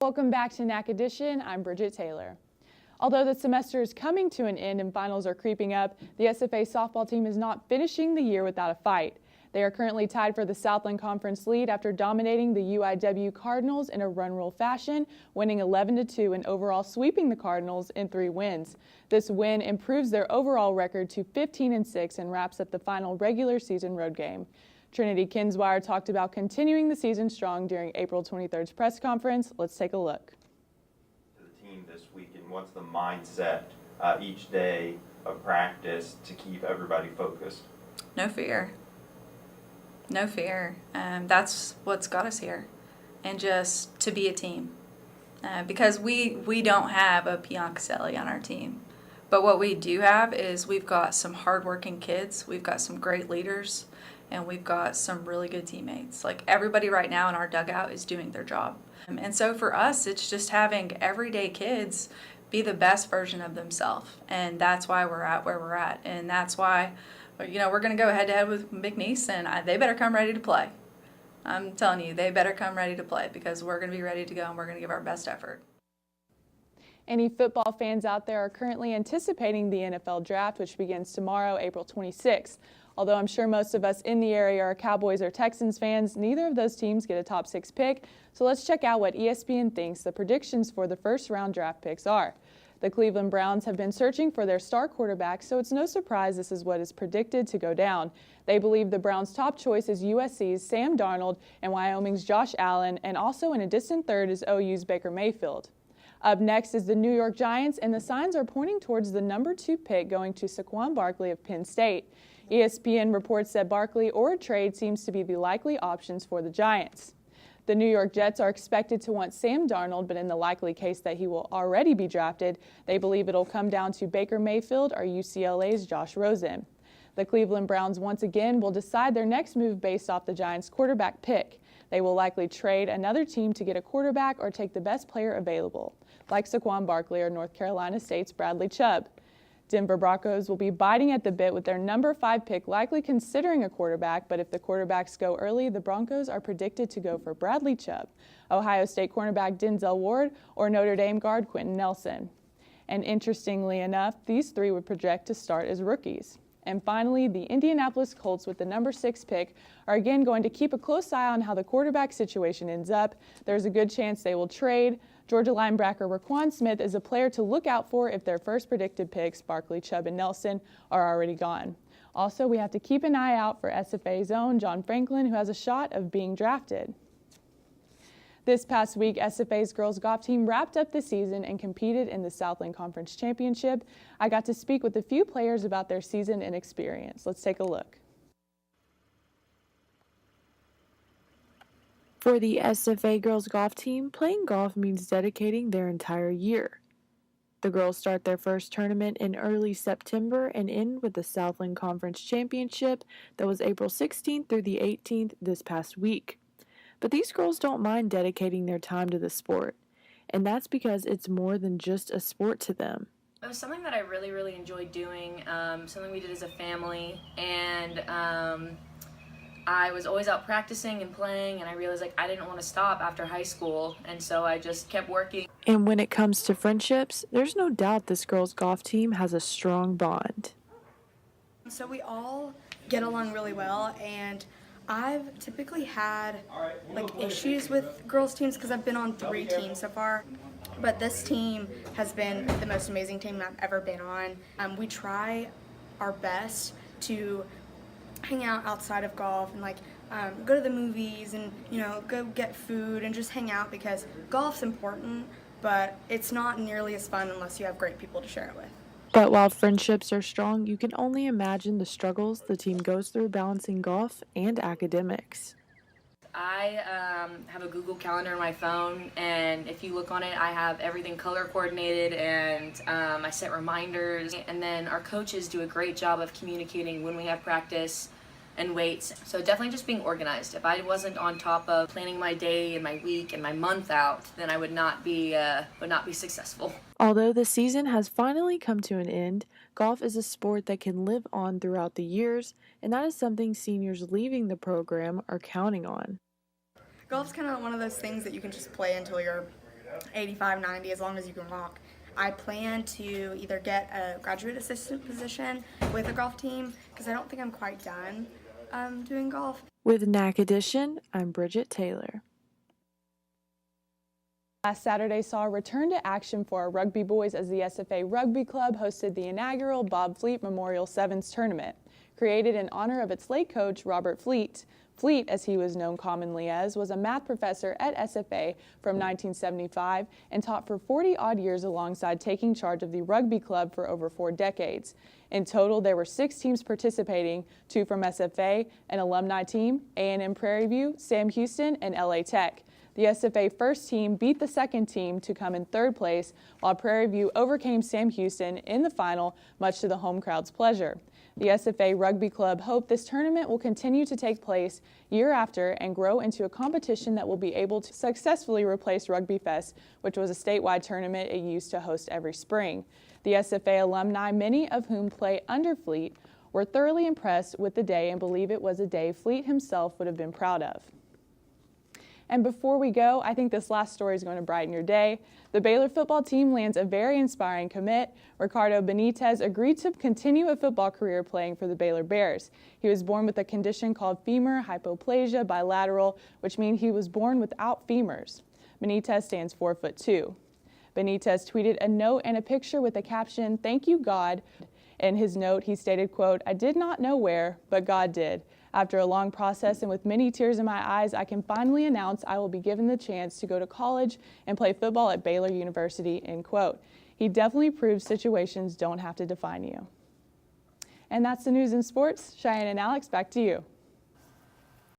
Welcome back to NAC Edition. I'm Bridgette Taylor. Although the semester is coming to an end and finals are creeping up, the SFA softball team is not finishing the year without a fight. They are currently tied for the Southland Conference lead after dominating the UIW Cardinals in a run-rule fashion, winning 11-2 and overall sweeping the Cardinals in 3 wins. This win improves their overall record to 15-6 and wraps up the final regular season road game. Trinity Kinswire talked about continuing the season strong during April 23rd's press conference. Let's take a look. To the team this week, and what's the mindset each day of practice to keep everybody focused? No fear. No fear. That's what's got us here. And just to be a team. Because we don't have a Piancaselli on our team. But what we do have is we've got some hardworking kids. We've got some great leaders. And we've got some really good teammates. Like, everybody right now in our dugout is doing their job. And so for us, it's just having everyday kids be the best version of themselves. And that's why we're at where we're at. And that's why, you know, we're going to go head-to-head with McNeese, and they better come ready to play. I'm telling you, they better come ready to play because we're going to be ready to go and we're going to give our best effort. Any football fans out there are currently anticipating the NFL draft, which begins tomorrow, April 26th. Although I'm sure most of us in the area are Cowboys or Texans fans, neither of those teams get a top 6 pick. So let's check out what ESPN thinks the predictions for the first round draft picks are. The Cleveland Browns have been searching for their star quarterback, so it's no surprise this is what is predicted to go down. They believe the Browns' top choice is USC's Sam Darnold and Wyoming's Josh Allen, and also in a distant third is OU's Baker Mayfield. Up next is the New York Giants, and the signs are pointing towards the number 2 pick going to Saquon Barkley of Penn State. ESPN reports that Barkley or a trade seems to be the likely options for the Giants. The New York Jets are expected to want Sam Darnold, but in the likely case that he will already be drafted, they believe it'll come down to Baker Mayfield or UCLA's Josh Rosen. The Cleveland Browns once again will decide their next move based off the Giants' quarterback pick. They will likely trade another team to get a quarterback or take the best player available, like Saquon Barkley or North Carolina State's Bradley Chubb. Denver Broncos will be biting at the bit with their number 5 pick, likely considering a quarterback, but if the quarterbacks go early, the Broncos are predicted to go for Bradley Chubb, Ohio State cornerback Denzel Ward, or Notre Dame guard Quentin Nelson. And interestingly enough, these 3 would project to start as rookies. And finally, the Indianapolis Colts with the number 6 pick are again going to keep a close eye on how the quarterback situation ends up. There's a good chance they will trade. Georgia linebacker Raquan Smith is a player to look out for if their first predicted picks, Barkley, Chubb, and Nelson, are already gone. Also, we have to keep an eye out for SFA's own John Franklin, who has a shot of being drafted. This past week, SFA's girls golf team wrapped up the season and competed in the Southland Conference Championship. I got to speak with a few players about their season and experience. Let's take a look. For the SFA girls golf team, playing golf means dedicating their entire year. The girls start their first tournament in early September and end with the Southland Conference Championship that was April 16th through the 18th this past week. But these girls don't mind dedicating their time to the sport, and that's because it's more than just a sport to them. It was something that I really enjoyed doing, something we did as a family, and I was always out practicing and playing, and I realized I didn't want to stop after high school, and so I just kept working. And when it comes to friendships, there's no doubt this girls golf team has a strong bond. So we all get along really well, and I've typically had issues with girls teams because I've been on 3 teams so far, but this team has been the most amazing team I've ever been on. We try our best to hang out outside of golf and go to the movies and go get food and just hang out because golf's important, but it's not nearly as fun unless you have great people to share it with. But while friendships are strong, you can only imagine the struggles the team goes through balancing golf and academics. I have a Google Calendar on my phone, and if you look on it, I have everything color coordinated, and I set reminders, and then our coaches do a great job of communicating when we have practice and weights. So definitely just being organized. If I wasn't on top of planning my day and my week and my month out, then I would not be successful. Although the season has finally come to an end, golf is a sport that can live on throughout the years, and that is something seniors leaving the program are counting on. Golf's kind of one of those things that you can just play until you're 85, 90, as long as you can walk. I plan to either get a graduate assistant position with a golf team because I don't think I'm quite done doing golf. With NAC Edition, I'm Bridgette Taylor. Last Saturday saw a return to action for our rugby boys as the SFA Rugby Club hosted the inaugural Bob Fleet Memorial Sevens Tournament. Created in honor of its late coach, Robert Fleet. Fleet, as he was known commonly as, was a math professor at SFA from 1975 and taught for 40-odd years alongside taking charge of the rugby club for over 4 decades. In total, there were 6 teams participating, 2 from SFA, an alumni team, A&M Prairie View, Sam Houston, and LA Tech. The SFA first team beat the second team to come in 3rd place, while Prairie View overcame Sam Houston in the final, much to the home crowd's pleasure. The SFA Rugby Club hope this tournament will continue to take place year after and grow into a competition that will be able to successfully replace Rugby Fest, which was a statewide tournament it used to host every spring. The SFA alumni, many of whom play under Fleet, were thoroughly impressed with the day and believe it was a day Fleet himself would have been proud of. And before we go, I think this last story is going to brighten your day. The Baylor football team lands a very inspiring commit. Ricardo Benitez agreed to continue a football career playing for the Baylor Bears. He was born with a condition called femur hypoplasia bilateral, which means he was born without femurs. Benitez stands 4'2". Benitez tweeted a note and a picture with the caption, "Thank you, God." In his note, he stated, quote, "I did not know where, but God did. After a long process and with many tears in my eyes, I can finally announce I will be given the chance to go to college and play football at Baylor University," end quote. He definitely proves situations don't have to define you. And that's the news in sports. Cheyenne and Alex, back to you.